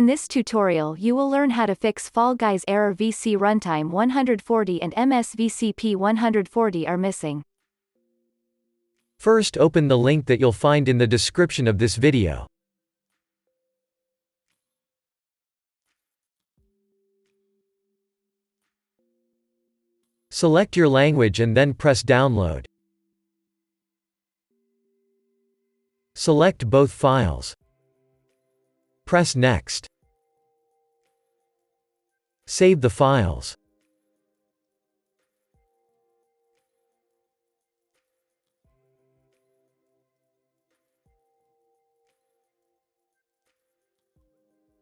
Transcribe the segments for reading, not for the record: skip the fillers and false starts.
In this tutorial you will learn how to fix Fall Guys error VCRUNTIME140 and MSVCP140 are missing. First, open the link that you'll find in the description of this video. Select your language and then press download. Select both files. Press next. Save the files.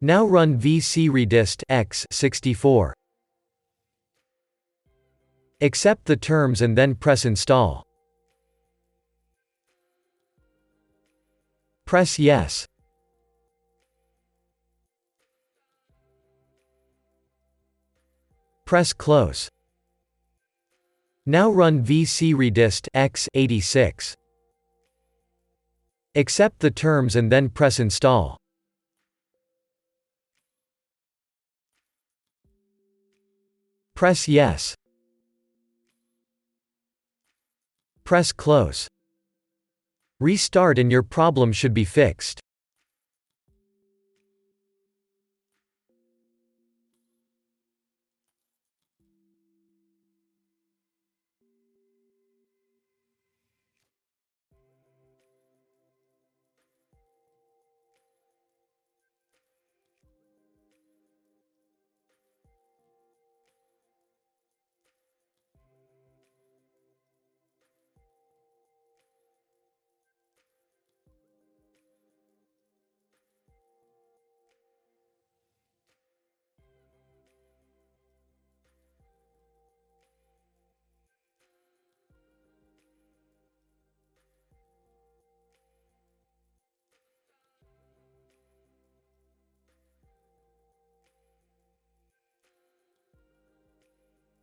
Now run VCRUNTIME x64. Accept the terms and then press install. Press yes. Press close. Now run VCRUNTIME x86. Accept the terms and then press install. Press yes. Press close. Restart and your problem should be fixed.